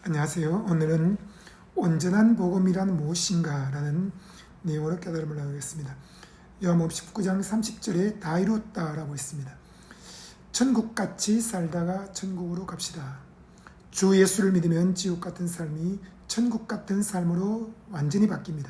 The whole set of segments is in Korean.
안녕하세요. 오늘은 온전한 복음이란 무엇인가 라는 내용으로 깨달음을 나누겠습니다. 요한복음 19장 30절에 다 이뤘다 라고 있습니다. 천국같이 살다가 천국으로 갑시다. 주 예수를 믿으면 지옥 같은 삶이 천국 같은 삶으로 완전히 바뀝니다.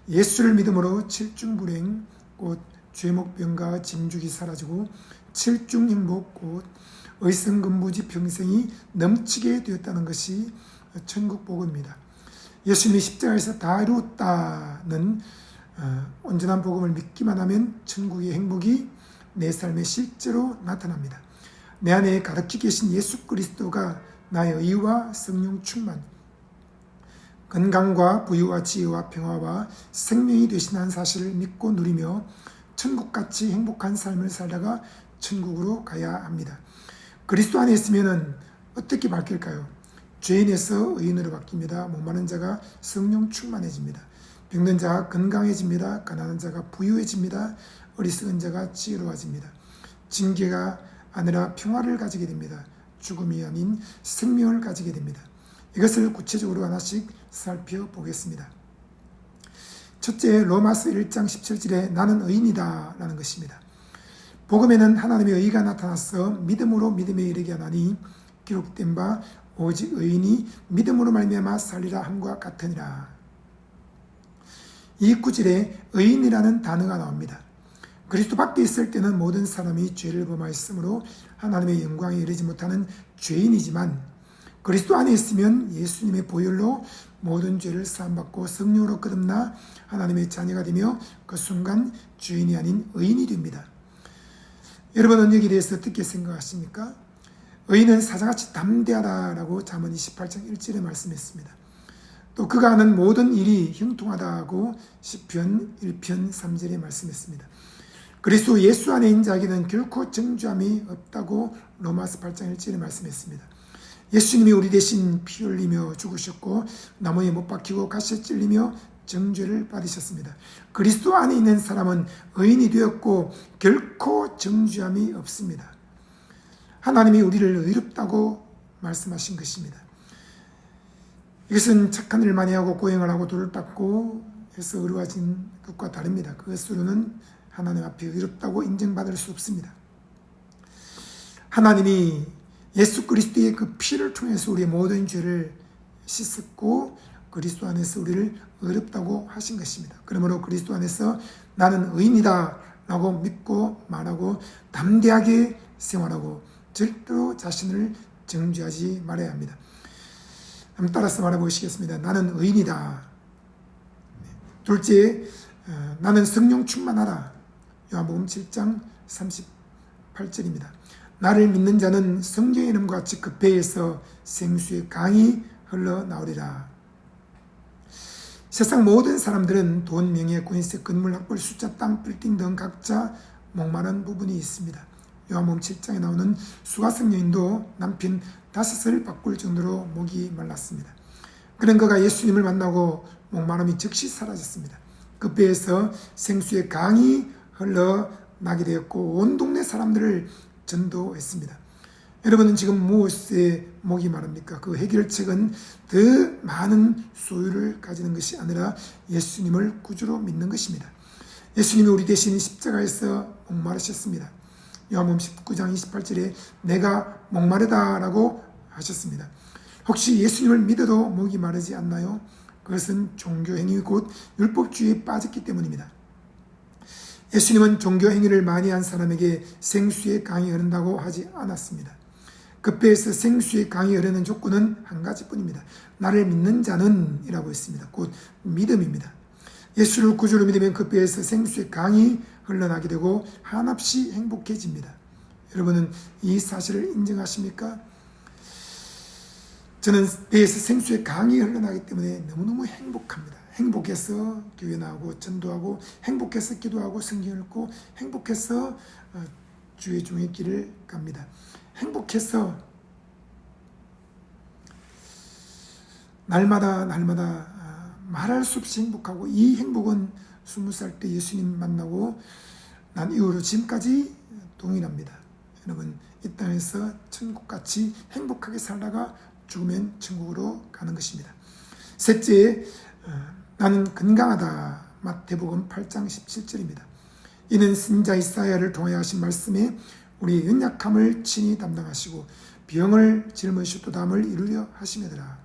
예수를 믿음으로 칠중불행 곧 죄목병과 짐죽이 사라지고 칠중행복 곧 의성근무지 평생이 넘치게 되었다는 것이 천국 복음입니다. 예수님이 십자가에서 다 이루었다는 온전한 복음을 믿기만 하면 천국의 행복이 내 삶에 실제로 나타납니다. 내 안에 가득히 계신 예수 그리스도가 나의 의와 성령 충만, 건강과 부유와 지혜와 평화와 생명이 되신다는 사실을 믿고 누리며 천국같이 행복한 삶을 살다가 천국으로 가야 합니다. 그리스도 안에 있으면 어떻게 바뀔까요? 죄인에서 의인으로 바뀝니다. 목마른 자가 성령 충만해집니다. 병든 자가 건강해집니다. 가난한 자가 부유해집니다. 어리석은 자가 지혜로워집니다. 징계가 아니라 평화를 가지게 됩니다. 죽음이 아닌 생명을 가지게 됩니다. 이것을 구체적으로 하나씩 살펴보겠습니다. 첫째, 로마서 1장 17절에 나는 의인이다 라는 것입니다. 복음에는 하나님의 의가 나타나서 믿음으로 믿음에 이르게 하나니 기록된 바 오직 의인이 믿음으로 말미암아 살리라 함과 같으니라. 이 구절에 의인이라는 단어가 나옵니다. 그리스도 밖에 있을 때는 모든 사람이 죄를 범하였으므로 하나님의 영광에 이르지 못하는 죄인이지만 그리스도 안에 있으면 예수님의 보혈로 모든 죄를 사함받고 성령으로 거듭나 하나님의 자녀가 되며 그 순간 죄인이 아닌 의인이 됩니다. 여러분은 여기에 대해서 어떻게 생각하십니까? 의인은 사자같이 담대하다라고 잠언 28장 1절에 말씀했습니다. 또 그가 하는 모든 일이 형통하다고 시편 1편 3절에 말씀했습니다. 그리스도 예수 안에 있는 자에게는 결코 정죄함이 없다고 로마서 8장 1절에 말씀했습니다. 예수님이 우리 대신 피 흘리며 죽으셨고 나무에 못 박히고 가시에 찔리며 정죄를 받으셨습니다. 그리스도 안에 있는 사람은 의인이 되었고 결코 정죄함이 없습니다. 하나님이 우리를 의롭다고 말씀하신 것입니다. 이것은 착한 일 많이 하고 고행을 하고 돌을 닦고 해서 의로워진 것과 다릅니다. 그것으로는 하나님 앞에 의롭다고 인정받을 수 없습니다. 하나님이 예수 그리스도의 그 피를 통해서 우리의 모든 죄를 씻었고 그리스도 안에서 우리를 의롭다고 하신 것입니다. 그러므로 그리스도 안에서 나는 의인이다 라고 믿고 말하고 담대하게 생활하고 절대로 자신을 정죄하지 말아야 합니다. 한번 따라서 말해보시겠습니다. 나는 의인이다. 둘째, 나는 성령 충만하다. 요한복음 7장 38절입니다. 나를 믿는 자는 성령의 이름과 같이 그 배에서 생수의 강이 흘러나오리라. 세상 모든 사람들은 돈, 명예, 권세, 건물, 학벌, 숫자, 땅, 빌딩 등 각자 목마른 부분이 있습니다. 요한복음 7장에 나오는 수가성 여인도 남편 5을 바꿀 정도로 목이 말랐습니다. 그런 그가 예수님을 만나고 목마름이 즉시 사라졌습니다. 그 배에서 생수의 강이 흘러나게 되었고 온 동네 사람들을 전도했습니다. 여러분은 지금 무엇에 목이 마릅니까? 그 해결책은 더 많은 소유를 가지는 것이 아니라 예수님을 구주로 믿는 것입니다. 예수님이 우리 대신 십자가에서 목마르셨습니다. 요한복음 19장 28절에 내가 목마르다라고 하셨습니다. 혹시 예수님을 믿어도 목이 마르지 않나요? 그것은 종교행위 곧 율법주의에 빠졌기 때문입니다. 예수님은 종교행위를 많이 한 사람에게 생수의 강이 흐른다고 하지 않았습니다. 그 배에서 생수의 강이 흐르는 조건은 한 가지뿐입니다. 나를 믿는 자는 이라고 했습니다. 곧 믿음입니다. 예수를 구주로 믿으면 그 배에서 생수의 강이 흘러나게 되고 한없이 행복해집니다. 여러분은 이 사실을 인정하십니까? 저는 배에서 생수의 강이 흘러나기 때문에 너무너무 행복합니다. 행복해서 교회 나오고 전도하고 행복해서 기도하고 성경 읽고 행복해서 주의 종의 길을 갑니다. 행복해서 날마다 말할 수 없이 행복하고 이 행복은 20살 때 예수님 만나고 난 이후로 지금까지 동일합니다. 여러분 이 땅에서 천국같이 행복하게 살다가 죽으면 천국으로 가는 것입니다. 셋째, 나는 건강하다. 마태복음 8장 17절입니다. 이는 선지자 이사야를 통하여 하신 말씀에 우리의 연약함을 친히 담당하시고 병을 짊으셨도다함을 이루려 하심이더라.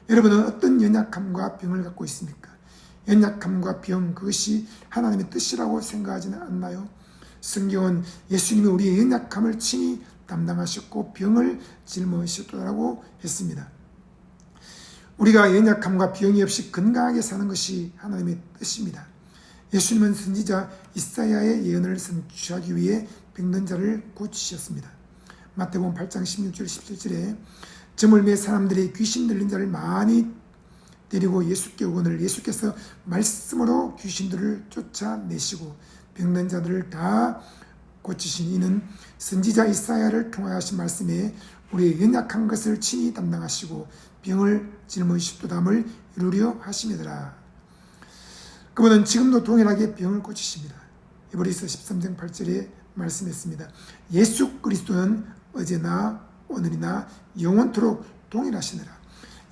여러분은 어떤 연약함과 병을 갖고 있습니까? 연약함과 병, 그것이 하나님의 뜻이라고 생각하지는 않나요? 성경은 예수님이 우리의 연약함을 친히 담당하셨고 병을 짊으셨다고 했습니다. 우리가 연약함과 병이 없이 건강하게 사는 것이 하나님의 뜻입니다. 예수님은 선지자 이사야의 예언을 성취하기 위해 병든 자를 고치셨습니다. 마태복음 8장 16절 17절에 점을 매 사람들이 귀신 들린 자를 많이 데리고 예수께 오거늘 예수께서 말씀으로 귀신들을 쫓아내시고 병든 자들을 다 고치신 이는 선지자 이사야를 통하여 하신 말씀에 우리의 연약한 것을 친히 담당하시고 병을 짊으셨도담을 이루려 하심이더라. 그분은 지금도 동일하게 병을 고치십니다. 히브리서 13장 8절에 말씀했습니다. 예수 그리스도는 어제나 오늘이나 영원토록 동일하시느라.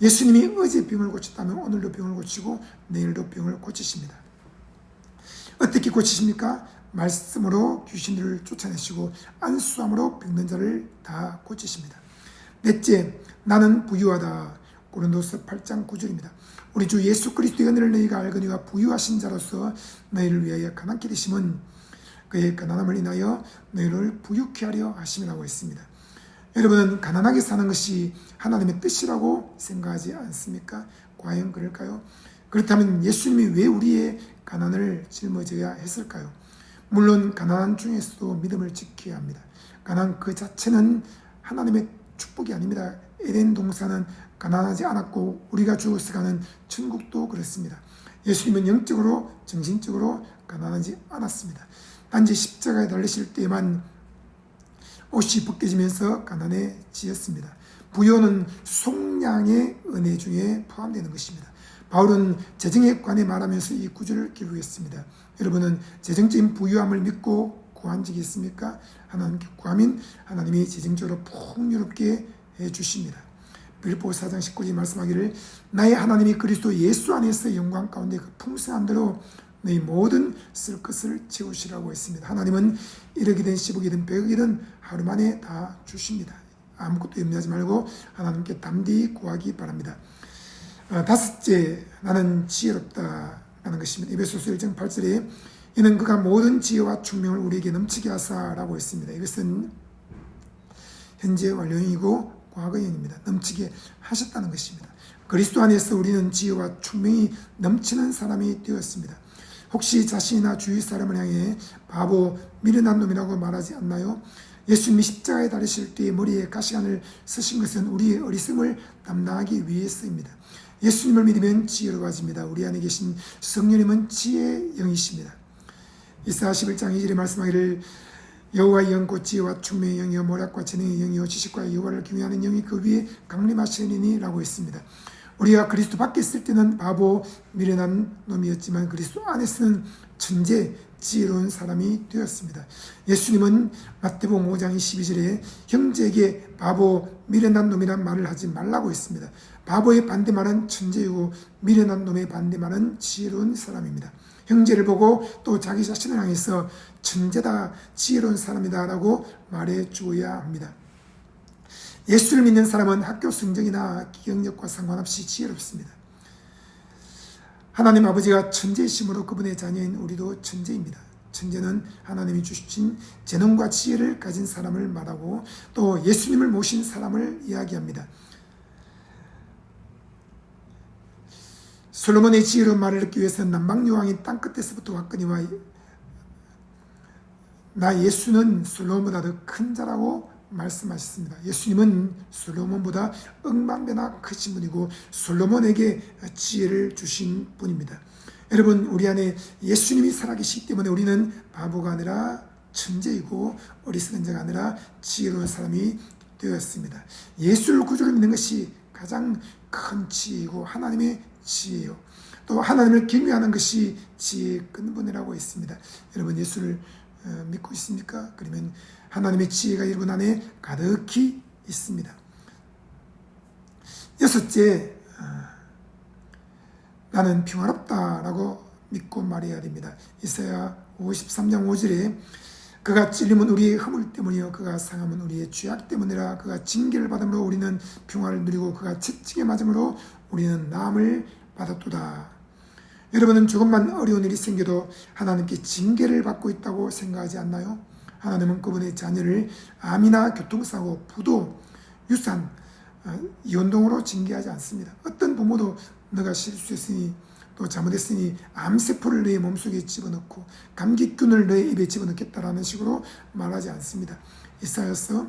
예수님이 어제 병을 고쳤다면 오늘도 병을 고치고 내일도 병을 고치십니다. 어떻게 고치십니까? 말씀으로 귀신들을 쫓아내시고 안수함으로 병든 자를 다 고치십니다. 넷째, 나는 부유하다. 고린도서 8장 9절입니다. 우리 주 예수 그리스도의 은혜를 너희가 알거니와 부유하신 자로서 너희를 위하여 가난케 되심은 그의 가난함을 인하여 너희를 부유케 하려 하심이라고 했습니다. 여러분은 가난하게 사는 것이 하나님의 뜻이라고 생각하지 않습니까? 과연 그럴까요? 그렇다면 예수님이 왜 우리의 가난을 짊어져야 했을까요? 물론 가난한 중에서도 믿음을 지켜야 합니다. 가난 그 자체는 하나님의 축복이 아닙니다. 에덴 동산은 가난하지 않았고 우리가 죽어서 가는 천국도 그렇습니다. 예수님은 영적으로 정신적으로 가난하지 않았습니다. 단지 십자가에 달리실 때만 옷이 벗겨지면서 가난해지었습니다. 부요는 속량의 은혜 중에 포함되는 것입니다. 바울은 재정에 관해 말하면서 이 구절을 기록했습니다. 여러분은 재정적인 부유함을 믿고 구한 적이 있습니까? 하나님께 구하면 하나님이 재정적으로 풍요롭게 해주십니다. 빌립보 4장 19절 말씀하기를 나의 하나님이 그리스도 예수 안에서 영광 가운데 그 풍성한 대로 너희 모든 쓸 것을 채우시라고 했습니다. 하나님은 1억이든 10억이든 100억이든 하루 만에 다 주십니다. 아무것도 염려하지 말고 하나님께 담대히 구하기 바랍니다. 다섯째, 나는 지혜롭다 라는 것입니다. 에베소서 1장 8절에 이는 그가 모든 지혜와 총명을 우리에게 넘치게 하사라고 했습니다. 이것은 현재 완료형이고 과거형입니다. 넘치게 하셨다는 것입니다. 그리스도 안에서 우리는 지혜와 총명이 넘치는 사람이 되었습니다. 혹시 자신이나 주위 사람을 향해 바보, 미련한 놈이라고 말하지 않나요? 예수님이 십자가에 달리실 때 머리에 가시관을 쓰신 것은 우리의 어리석음을 담당하기 위해서입니다. 예수님을 믿으면 지혜로워집니다. 우리 안에 계신 성령님은 지혜의 영이십니다. 이사야 11장 2절에 말씀하기를 여호와의 영 곧 지혜와 총명의 영이요 모략과 재능의 영이요 지식과 여호와를 경외하는 영이 그 위에 강림하시리니 라고 했습니다. 우리가 그리스도 밖에 있을 때는 바보, 미련한 놈이었지만 그리스도 안에서는 천재, 지혜로운 사람이 되었습니다. 예수님은 마태복음 5장 22절에 형제에게 바보, 미련한 놈이란 말을 하지 말라고 했습니다. 바보의 반대말은 천재이고 미련한 놈의 반대말은 지혜로운 사람입니다. 형제를 보고 또 자기 자신을 향해서 천재다, 지혜로운 사람이다 라고 말해 주어야 합니다. 예수를 믿는 사람은 학교 성적이나 기억력과 상관없이 지혜롭습니다. 하나님 아버지가 천재이심으로 그분의 자녀인 우리도 천재입니다. 천재는 하나님이 주신 재능과 지혜를 가진 사람을 말하고 또 예수님을 모신 사람을 이야기합니다. 솔로몬의 지혜로운 말을 듣기 위해서는 남방여왕이 땅끝에서부터 왔거니와 나 예수는 솔로몬보다 더 큰 자라고 말씀하셨습니다. 예수님은 솔로몬보다 억만배나 크신 분이고 솔로몬에게 지혜를 주신 분입니다. 여러분, 우리 안에 예수님이 살아계시기 때문에 우리는 바보가 아니라 천재이고 어리석은 자가 아니라 지혜로운 사람이 되었습니다. 예수를 구주로 믿는 것이 가장 큰 지혜이고 하나님의 지혜요. 또 하나님을 경외하는 것이 지혜의 근본이라고 했습니다. 여러분, 예수를 믿고 있습니까? 그러면 하나님의 지혜가 여러분 안에 가득히 있습니다. 여섯째, 나는 평화롭다라고 믿고 말해야 됩니다. 이사야 53장 5절에 그가 찔림은 우리의 허물 때문이요 그가 상함은 우리의 죄악 때문이라. 그가 징계를 받음으로 우리는 평화를 누리고 그가 채찍에 맞음으로 우리는 나음을 받았도다. 여러분은 조금만 어려운 일이 생겨도 하나님께 징계를 받고 있다고 생각하지 않나요? 하나님은 그분의 자녀를 암이나 교통사고, 부도, 유산, 이혼 등으로 징계하지 않습니다. 어떤 부모도 너가 실수했으니 또 잘못했으니 암세포를 너의 몸속에 집어넣고 감기균을 너의 입에 집어넣겠다라는 식으로 말하지 않습니다. 이사야서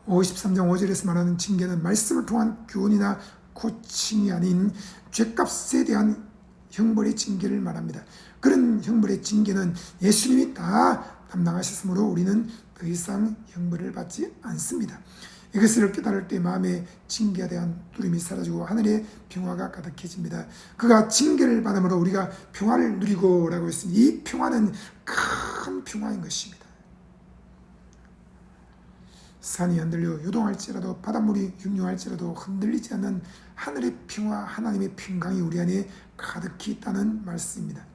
53장 5절에서 말하는 징계는 말씀을 통한 교훈이나 코칭이 아닌 죄값에 대한 형벌의 징계를 말합니다. 그런 형벌의 징계는 예수님이 다 담당하셨으므로 우리는 더 이상 형벌을 받지 않습니다. 이것을 깨달을 때 마음의 징계에 대한 두려움이 사라지고 하늘의 평화가 가득해집니다. 그가 징계를 받음으로 우리가 평화를 누리고 라고 했습니다. 이 평화는 큰 평화인 것입니다. 산이 흔들려 요동할지라도 바닷물이 흉흉할지라도 흔들리지 않는 하늘의 평화, 하나님의 평강이 우리 안에 가득히 있다는 말씀입니다.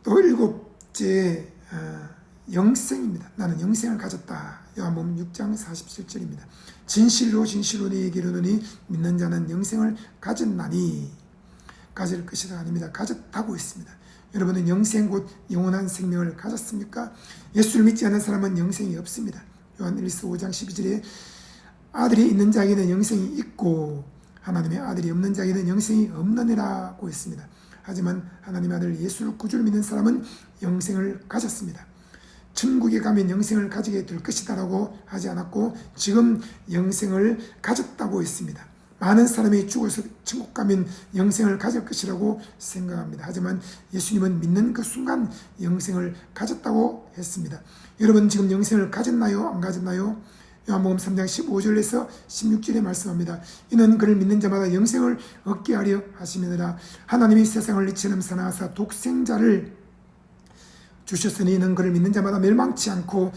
또 일곱째, 영생입니다. 나는 영생을 가졌다. 요한복음 6장 47절입니다. 진실로 진실로 너희에게 이르노니 믿는 자는 영생을 가졌나니, 가질 것이다 아닙니다. 가졌다고 했습니다. 여러분은 영생 곧 영원한 생명을 가졌습니까? 예수를 믿지 않는 사람은 영생이 없습니다. 요한 1서 5장 12절에 아들이 있는 자에게는 영생이 있고 하나님의 아들이 없는 자에게는 영생이 없느니라고 했습니다. 하지만 하나님의 아들 예수를 구주로 믿는 사람은 영생을 가졌습니다. 천국에 가면 영생을 가지게 될 것이다 라고 하지 않았고 지금 영생을 가졌다고 했습니다. 많은 사람이 죽어서 천국 가면 영생을 가질 것이라고 생각합니다. 하지만 예수님은 믿는 그 순간 영생을 가졌다고 했습니다. 여러분 지금 영생을 가졌나요? 안 가졌나요? 요한복음 3장 15절에서 16절에 말씀합니다. 이는 그를 믿는 자마다 영생을 얻게 하려 하심이니라. 하나님이 세상을 이처럼 사랑하사 독생자를 주셨으니 이는 그를 믿는 자마다 멸망치 않고